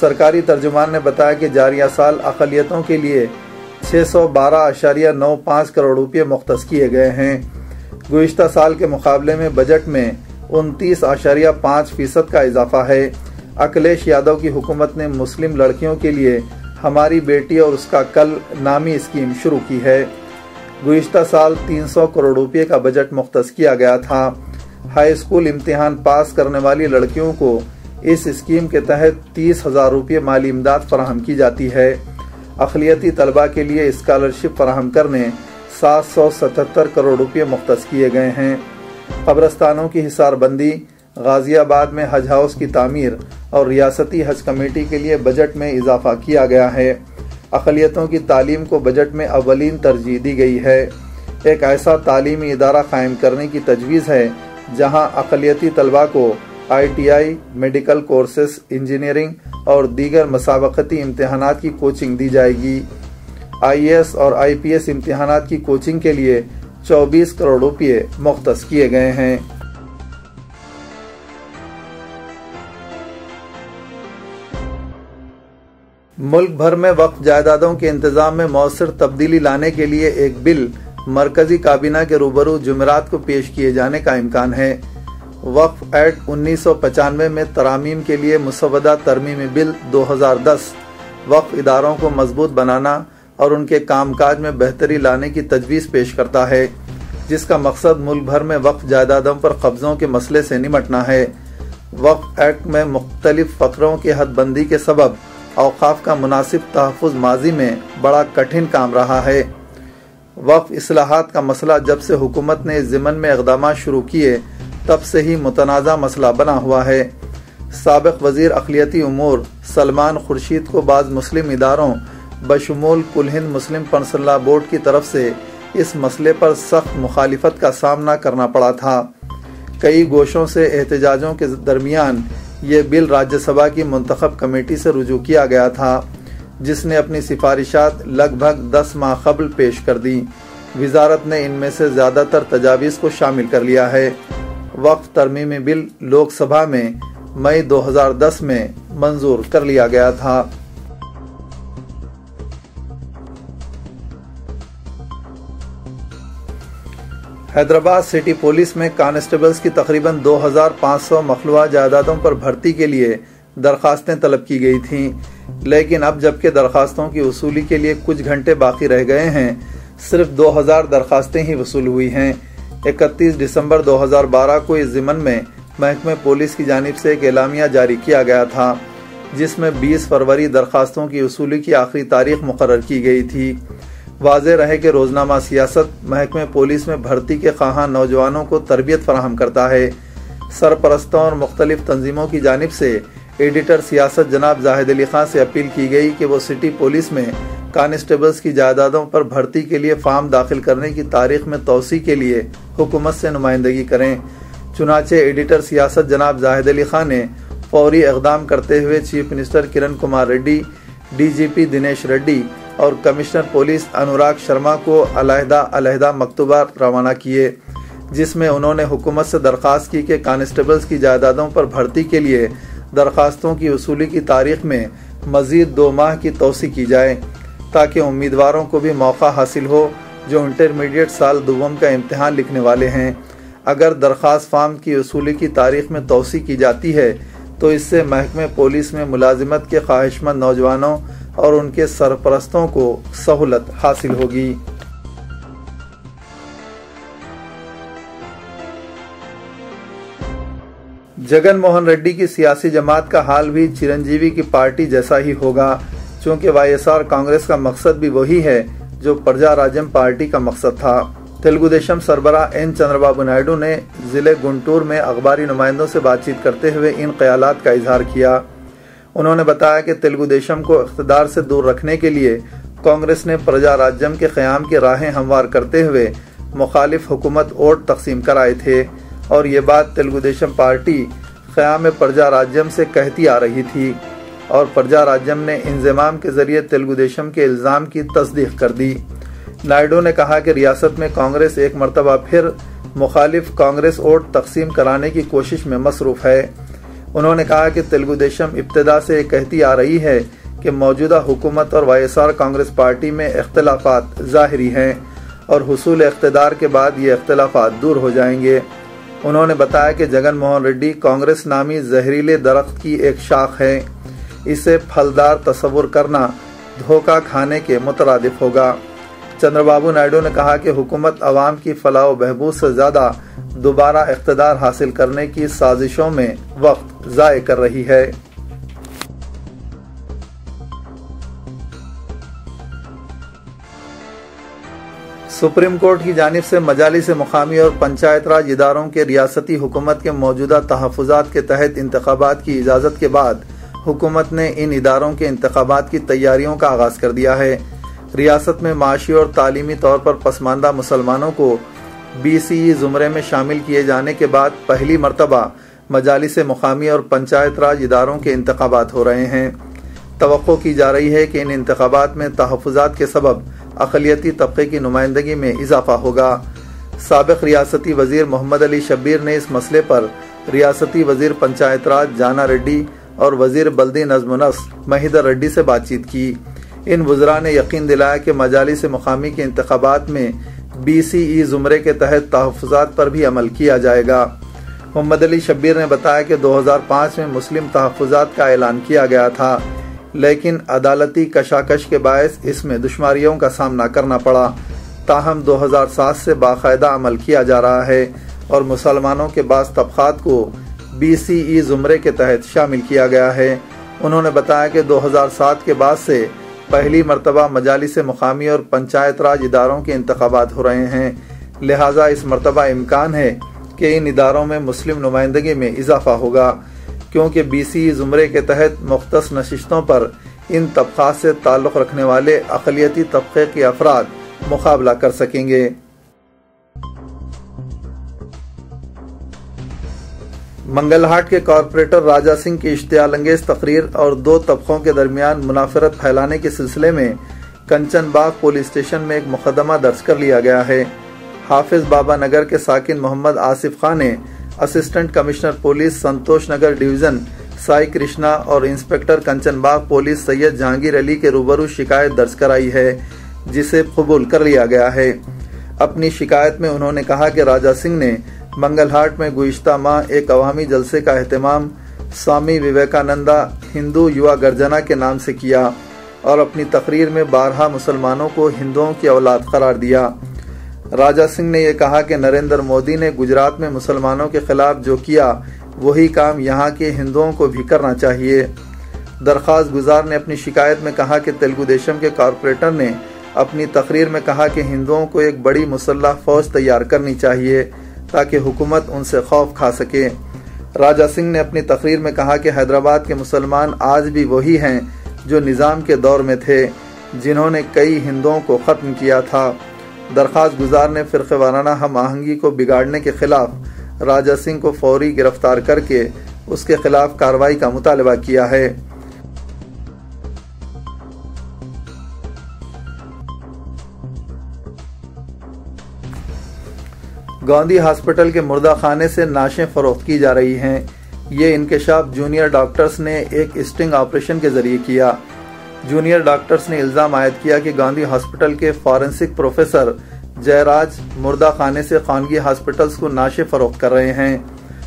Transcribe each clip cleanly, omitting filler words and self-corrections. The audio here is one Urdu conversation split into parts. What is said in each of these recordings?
سرکاری ترجمان نے بتایا کہ جاریہ سال اقلیتوں کے لیے 612.95 کروڑ روپے مختص کیے گئے ہیں۔ گزشتہ سال کے مقابلے میں بجٹ میں 29.5% کا اضافہ ہے۔ اکھلیش یادو کی حکومت نے مسلم لڑکیوں کے لیے ہماری بیٹی اور اس کا کل نامی اسکیم شروع کی ہے۔ گزشتہ سال 300 کروڑ روپے کا بجٹ مختص کیا گیا تھا۔ ہائی اسکول امتحان پاس کرنے والی لڑکیوں کو اس اسکیم کے تحت 30,000 روپے مالی امداد فراہم کی جاتی ہے۔ اقلیتی طلبہ کے لیے اسکالرشپ فراہم کرنے 777 کروڑ روپے مختص کیے گئے ہیں۔ قبرستانوں کی حصار بندی، غازی آباد میں حج ہاؤس کی تعمیر اور ریاستی حج کمیٹی کے لیے بجٹ میں اضافہ کیا گیا ہے۔ اقلیتوں کی تعلیم کو بجٹ میں اولین ترجیح دی گئی ہے۔ ایک ایسا تعلیمی ادارہ قائم کرنے کی تجویز ہے جہاں اقلیتی طلبہ کو ITI، میڈیکل کورسز، انجینئرنگ اور دیگر مسابقتی امتحانات کی کوچنگ دی جائے گی۔ IAS اور IPS امتحانات کی کوچنگ کے لیے 24 کروڑ روپے مختص کیے گئے ہیں۔ ملک بھر میں وقف جائیدادوں کے انتظام میں مؤثر تبدیلی لانے کے لیے ایک بل مرکزی کابینہ کے روبرو جمعرات کو پیش کیے جانے کا امکان ہے۔ وقف ایکٹ 1995 میں ترامیم کے لیے مسودہ ترمیمی بل 2010 وقف اداروں کو مضبوط بنانا اور ان کے کام کاج میں بہتری لانے کی تجویز پیش کرتا ہے، جس کا مقصد ملک بھر میں وقف جائیدادوں پر قبضوں کے مسئلے سے نمٹنا ہے۔ وقف ایکٹ میں مختلف فقروں کی حد بندی کے سبب اوقاف کا مناسب تحفظ ماضی میں بڑا کٹھن کام رہا ہے۔ وقف اصلاحات کا مسئلہ جب سے حکومت نے اس ضمن میں اقدامات شروع کیے تب سے ہی متنازع مسئلہ بنا ہوا ہے۔ سابق وزیر اقلیتی امور سلمان خورشید کو بعض مسلم اداروں بشمول کل ہند مسلم پرسنل لا بورڈ کی طرف سے اس مسئلے پر سخت مخالفت کا سامنا کرنا پڑا تھا۔ کئی گوشوں سے احتجاجوں کے درمیان یہ بل راجیہ سبھا کی منتخب کمیٹی سے رجوع کیا گیا تھا، جس نے اپنی سفارشات لگ بھگ 10 ماہ قبل پیش کر دی۔ وزارت نے ان میں سے زیادہ تر تجاویز کو شامل کر لیا ہے۔ وقف ترمیمی بل لوک سبھا میں مئی 2010 میں منظور کر لیا گیا تھا۔ حیدرآباد سٹی پولیس میں کانسٹیبلز کی تقریباً 2500 مخلوعہ جائیدادوں پر بھرتی کے لیے درخواستیں طلب کی گئی تھیں، لیکن اب جبکہ درخواستوں کی وصولی کے لیے کچھ گھنٹے باقی رہ گئے ہیں، صرف 2000 درخواستیں ہی وصول ہوئی ہیں۔ 31 دسمبر 2012 کو اس ضمن میں محکمہ پولیس کی جانب سے ایک اعلامیہ جاری کیا گیا تھا، جس میں 20 فروری درخواستوں کی وصولی کی آخری تاریخ مقرر کی گئی تھی۔ واضح رہے کہ روزنامہ سیاست محکمہ پولیس میں بھرتی کے خواہاں نوجوانوں کو تربیت فراہم کرتا ہے۔ سرپرستوں اور مختلف تنظیموں کی جانب سے ایڈیٹر سیاست جناب زاہد علی خان سے اپیل کی گئی کہ وہ سٹی پولیس میں کانسٹیبلز کی جائیدادوں پر بھرتی کے لیے فارم داخل کرنے کی تاریخ میں توسیع کے لیے حکومت سے نمائندگی کریں۔ چنانچہ ایڈیٹر سیاست جناب زاہد علی خان نے فوری اقدام کرتے ہوئے چیف منسٹر کرن کمار ریڈی، DGP دنیش ریڈی اور کمشنر پولیس انوراگ شرما کو علیحدہ مکتوبات روانہ کیے، جس میں انہوں نے حکومت سے درخواست کی کہ کانسٹیبلز کی جائیدادوں پر بھرتی کے لیے درخواستوں کی وصولی کی تاریخ میں مزید 2 ماہ کی توسیع کی جائے، تاکہ امیدواروں کو بھی موقع حاصل ہو جو انٹرمیڈیٹ سال دوم کا امتحان لکھنے والے ہیں۔ اگر درخواست فارم کی وصولی کی تاریخ میں توسیع کی جاتی ہے تو اس سے محکمہ پولیس میں ملازمت کے خواہشمند نوجوانوں اور ان کے سرپرستوں کو سہولت حاصل ہوگی۔ جگن موہن ریڈی کی سیاسی جماعت کا حال بھی چرنجیوی کی پارٹی جیسا ہی ہوگا، چونکہ YSR کانگریس کا مقصد بھی وہی ہے جو پرجا راجم پارٹی کا مقصد تھا۔ تلگو دیشم سربراہ N چندر بابو نائیڈو نے ضلع گنٹور میں اخباری نمائندوں سے بات چیت کرتے ہوئے ان خیالات کا اظہار کیا۔ انہوں نے بتایا کہ تلگو دیشم کو اقتدار سے دور رکھنے کے لیے کانگریس نے پرجا راجم کے قیام کی راہیں ہموار کرتے ہوئے مخالف حکومت ووٹ تقسیم کرائے تھے، اور یہ بات تلگو دیشم پارٹی قیام پرجا راجم سے کہتی آ رہی تھی، اور پرجا راجم نے انضمام کے ذریعے تلگو دیشم کے الزام کی تصدیق کر دی۔ نائیڈو نے کہا کہ ریاست میں کانگریس ایک مرتبہ پھر مخالف کانگریس ووٹ تقسیم کرانے کی کوشش میں مصروف ہے۔ انہوں نے کہا کہ تلگو دیشم ابتدا سے کہتی آ رہی ہے کہ موجودہ حکومت اور YSR کانگریس پارٹی میں اختلافات ظاہری ہیں اور حصول اقتدار کے بعد یہ اختلافات دور ہو جائیں گے۔ انہوں نے بتایا کہ جگن موہن ریڈی کانگریس نامی زہریلے درخت کی ایک شاخ ہے، اسے پھلدار تصور کرنا دھوکہ کھانے کے مترادف ہوگا۔ چندر بابو نائیڈو نے کہا کہ حکومت عوام کی فلاح و بہبود سے زیادہ دوبارہ اقتدار حاصل کرنے کی سازشوں میں وقت ضائع کر رہی ہے۔ سپریم کورٹ کی جانب سے مجالس مقامی اور پنچایت راج اداروں کے ریاستی حکومت کے موجودہ تحفظات کے تحت انتخابات کی اجازت کے بعد حکومت نے ان اداروں کے انتخابات کی تیاریوں کا آغاز کر دیا ہے۔ ریاست میں معاشی اور تعلیمی طور پر پسماندہ مسلمانوں کو BCE زمرے میں شامل کیے جانے کے بعد پہلی مرتبہ مجالس مقامی اور پنچایت راج اداروں کے انتخابات ہو رہے ہیں۔ توقع کی جا رہی ہے کہ ان انتخابات میں تحفظات کے سبب اقلیتی طبقے کی نمائندگی میں اضافہ ہوگا۔ سابق ریاستی وزیر محمد علی شبیر نے اس مسئلے پر ریاستی وزیر پنچایت راج جانا ریڈی اور وزیر بلدی نظم و نسق مہیدر ریڈی سے بات چیت کی۔ ان وزراء نے یقین دلایا کہ مجالس مقامی کے انتخابات میں BCE زمرے کے تحت تحفظات پر بھی عمل کیا جائے گا۔ محمد علی شبیر نے بتایا کہ 2005 میں مسلم تحفظات کا اعلان کیا گیا تھا، لیکن عدالتی کشاکش کے باعث اس میں دشواریوں کا سامنا کرنا پڑا۔ تاہم 2007 سے باقاعدہ عمل کیا جا رہا ہے اور مسلمانوں کے بعض طبقات کو BCE زمرے کے تحت شامل کیا گیا ہے۔ انہوں نے بتایا کہ 2007 کے بعد سے پہلی مرتبہ مجالس مقامی اور پنچایت راج اداروں کے انتخابات ہو رہے ہیں، لہٰذا اس مرتبہ امکان ہے کہ ان اداروں میں مسلم نمائندگی میں اضافہ ہوگا، کیونکہ BCE زمرے کے تحت مختص نشستوں پر ان طبقات سے تعلق رکھنے والے اقلیتی طبقے کے افراد مقابلہ کر سکیں گے۔ منگل ہاٹ کے کارپوریٹر راجہ سنگھ کی اشتعال انگیز تقریر اور دو طبقوں کے درمیان منافرت پھیلانے کے سلسلے میں کنچن باغ پولیس اسٹیشن میں ایک مقدمہ درج کر لیا گیا ہے۔ حافظ بابا نگر کے ساکن محمد آصف خان نے اسسٹنٹ کمشنر پولیس سنتوش نگر ڈویژن سائی کرشنا اور انسپکٹر کنچن باغ پولیس سید جہانگیر علی کے روبرو شکایت درج کرائی ہے، جسے قبول کر لیا گیا ہے۔ اپنی شکایت میں انہوں نے کہا کہ راجہ سنگھ نے منگل ہاٹ میں گزشتہ ماہ ایک عوامی جلسے کا اہتمام سوامی وویکانندا ہندو یوا گرجنا کے نام سے کیا اور اپنی تقریر میں بارہا مسلمانوں کو ہندوؤں کی اولاد قرار دیا۔ راجہ سنگھ نے یہ کہا کہ نریندر مودی نے گجرات میں مسلمانوں کے خلاف جو کیا وہی کام یہاں کے ہندوؤں کو بھی کرنا چاہیے۔ درخواست گزار نے اپنی شکایت میں کہا کہ تلگو دیشم کے کارپوریٹر نے اپنی تقریر میں کہا کہ ہندوؤں کو ایک بڑی مسلح فوج تیار کرنی چاہیے تاکہ حکومت ان سے خوف کھا سکے۔ راجہ سنگھ نے اپنی تقریر میں کہا کہ حیدرآباد کے مسلمان آج بھی وہی ہیں جو نظام کے دور میں تھے، جنہوں نے کئی ہندوؤں کو ختم کیا تھا۔ درخواست گزار نے فرقہ وارانہ ہم آہنگی کو بگاڑنے کے خلاف راجہ سنگھ کو فوری گرفتار کر کے اس کے خلاف کارروائی کا مطالبہ کیا ہے۔ گاندھی ہاسپٹل کے مردہ خانے سے نعشیں فروخت کی جا رہی ہیں۔ یہ انکشاف جونیئر ڈاکٹرز نے ایک اسٹنگ آپریشن کے ذریعے کیا۔ جونیئر ڈاکٹرز نے الزام عائد کیا کہ گاندھی ہاسپٹل کے فارنسک پروفیسر جے راج مردہ خانے سے خانگی ہاسپٹلز کو نعشیں فروخت کر رہے ہیں۔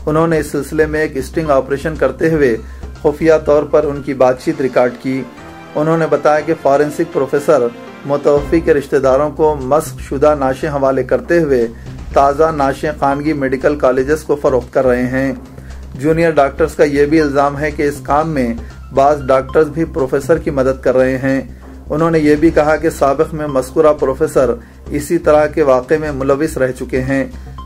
انہوں نے اس سلسلے میں ایک اسٹنگ آپریشن کرتے ہوئے خفیہ طور پر ان کی بات چیت ریکارڈ کی۔ انہوں نے بتایا کہ فارنسک پروفیسر متوفی کے رشتہ داروں کو مسخ شدہ نعشیں حوالے کرتے ہوئے تازہ نعشیں خانگی میڈیکل کالجز کو فروخت کر رہے ہیں۔ جونیئر ڈاکٹرز کا یہ بھی الزام ہے کہ اس کام میں بعض ڈاکٹرز بھی پروفیسر کی مدد کر رہے ہیں۔ انہوں نے یہ بھی کہا کہ سابق میں مذکورہ پروفیسر اسی طرح کے واقعے میں ملوث رہ چکے ہیں،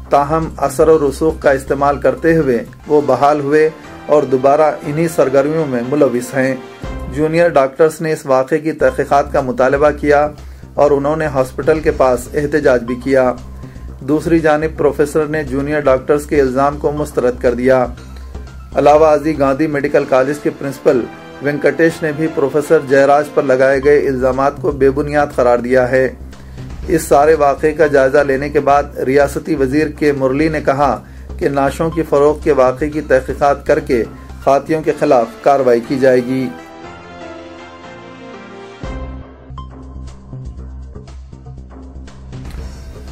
تاہم اثر و رسوخ کا استعمال کرتے ہوئے وہ بحال ہوئے اور دوبارہ انہی سرگرمیوں میں ملوث ہیں۔ جونیئر ڈاکٹرز نے اس واقعے کی تحقیقات کا مطالبہ کیا اور انہوں نے ہاسپٹل کے پاس احتجاج بھی کیا۔ دوسری جانب پروفیسر نے جونیئر ڈاکٹرز کے الزام کو مسترد کر دیا۔ علاوہ ازیں گاندھی میڈیکل کالج کے پرنسپل وینکٹیش نے بھی پروفیسر جے راج پر لگائے گئے الزامات کو بے بنیاد قرار دیا ہے۔ اس سارے واقعے کا جائزہ لینے کے بعد ریاستی وزیر کے مرلی نے کہا کہ نعشوں کی فروخت کے واقعے کی تحقیقات کر کے خاطیوں کے خلاف کارروائی کی جائے گی۔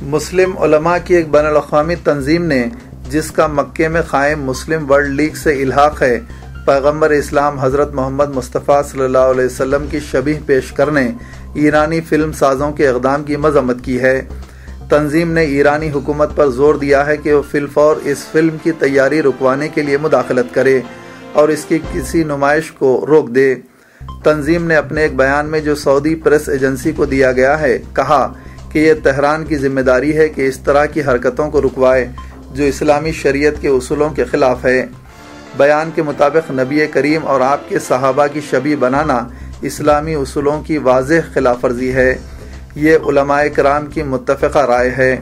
مسلم علماء کی ایک بین الاقوامی تنظیم نے، جس کا مکے میں قائم مسلم ورلڈ لیگ سے الحاق ہے، پیغمبر اسلام حضرت محمد مصطفیٰ صلی اللہ علیہ وسلم کی شبیہ پیش کرنے ایرانی فلم سازوں کے اقدام کی مذمت کی ہے۔ تنظیم نے ایرانی حکومت پر زور دیا ہے کہ وہ فی الفور اس فلم کی تیاری رکوانے کے لیے مداخلت کرے اور اس کی کسی نمائش کو روک دے۔ تنظیم نے اپنے ایک بیان میں جو سعودی پریس ایجنسی کو دیا گیا ہے، کہا کہ یہ تہران کی ذمہ داری ہے کہ اس طرح کی حرکتوں کو رکوائے جو اسلامی شریعت کے اصولوں کے خلاف ہے۔ بیان کے مطابق نبی کریم اور آپ کے صحابہ کی شبیہ بنانا اسلامی اصولوں کی واضح خلاف ورزی ہے۔ یہ علماء کرام کی متفقہ رائے ہے۔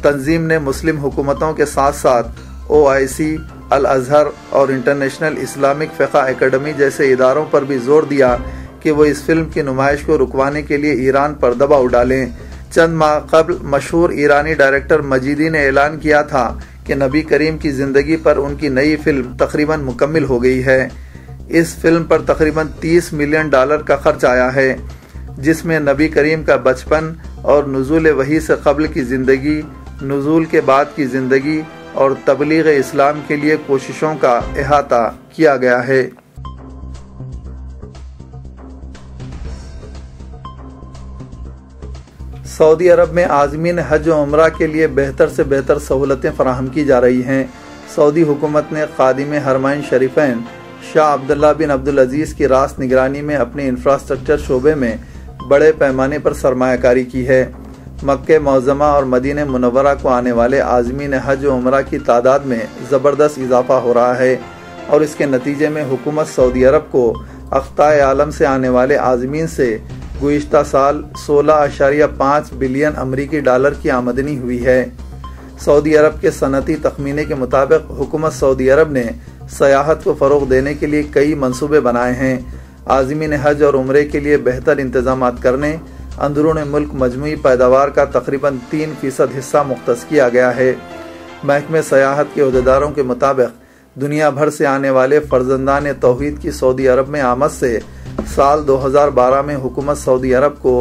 تنظیم نے مسلم حکومتوں کے ساتھ ساتھ OIC، الازہر اور انٹرنیشنل اسلامک فقہ اکیڈمی جیسے اداروں پر بھی زور دیا کہ وہ اس فلم کی نمائش کو رکوانے کے لیے ایران پر دباؤ ڈالیں۔ چند ماہ قبل مشہور ایرانی ڈائریکٹر مجیدی نے اعلان کیا تھا کہ نبی کریم کی زندگی پر ان کی نئی فلم تقریباً مکمل ہو گئی ہے۔ اس فلم پر تقریباً $30 ملین کا خرچ آیا ہے، جس میں نبی کریم کا بچپن اور نزول وحی سے قبل کی زندگی، نزول کے بعد کی زندگی اور تبلیغ اسلام کے لیے کوششوں کا احاطہ کیا گیا ہے۔ سعودی عرب میں عازمین حج و عمرہ کے لیے بہتر سے بہتر سہولتیں فراہم کی جا رہی ہیں۔ سعودی حکومت نے خادم حرمین شریفین شاہ عبداللہ بن عبدالعزیز کی راست نگرانی میں اپنے انفراسٹرکچر شعبے میں بڑے پیمانے پر سرمایہ کاری کی ہے۔ مکہ معظمہ اور مدینہ منورہ کو آنے والے عازمین حج و عمرہ کی تعداد میں زبردست اضافہ ہو رہا ہے اور اس کے نتیجے میں حکومت سعودی عرب کو اقطاع عالم سے آنے والے عازمین سے گزشتہ سال $16.5 بلین امریکی کی آمدنی ہوئی ہے۔ سعودی عرب کے صنعتی تخمینے کے مطابق حکومت سعودی عرب نے سیاحت کو فروغ دینے کے لیے کئی منصوبے بنائے ہیں۔ عازمین حج اور عمرے کے لیے بہتر انتظامات کرنے، اندرون ملک مجموعی پیداوار کا تقریباً 3% حصہ مختص کیا گیا ہے۔ محکمہ سیاحت کے عہدیداروں کے مطابق دنیا بھر سے آنے والے فرزندان توحید کی سعودی عرب میں آمد سے سال 2012 میں حکومت سعودی عرب کو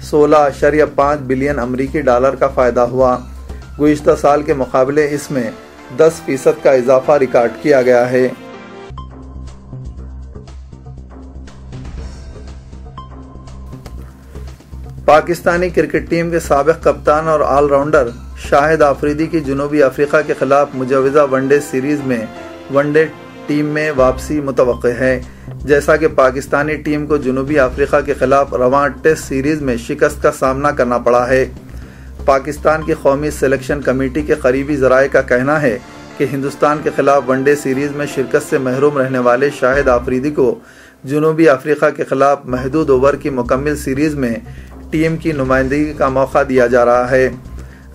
$16.5 بلین امریکی کا فائدہ ہوا۔ گزشتہ سال کے مقابلے اس میں 10% کا اضافہ ریکارڈ کیا گیا ہے۔ پاکستانی کرکٹ ٹیم کے سابق کپتان اور آل راؤنڈر شاہد آفریدی کی جنوبی افریقہ کے خلاف مجوزہ ون ڈے سیریز میں ون ڈے ٹیم میں واپسی متوقع ہے، جیسا کہ پاکستانی ٹیم کو جنوبی افریقہ کے خلاف رواں ٹیسٹ سیریز میں شکست کا سامنا کرنا پڑا ہے۔ پاکستان کی قومی سلیکشن کمیٹی کے قریبی ذرائع کا کہنا ہے کہ ہندوستان کے خلاف ون ڈے سیریز میں شرکت سے محروم رہنے والے شاہد آفریدی کو جنوبی افریقہ کے خلاف محدود اوور کی مکمل سیریز میں ٹیم کی نمائندگی کا موقع دیا جا رہا ہے۔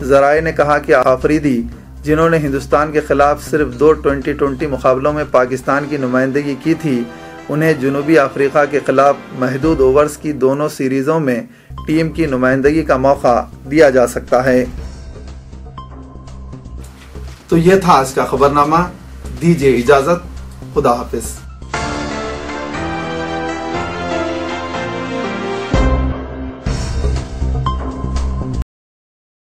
ذرائع نے کہا کہ آفریدی، جنہوں نے ہندوستان کے خلاف صرف 2 ٹی20 مقابلوں میں پاکستان کی نمائندگی کی تھی، انہیں جنوبی افریقہ کے خلاف محدود اوورز کی دونوں سیریزوں میں ٹیم کی نمائندگی کا موقع دیا جا سکتا ہے۔ تو یہ تھا آج کا خبرنامہ۔ دیجیے اجازت، خدا حافظ۔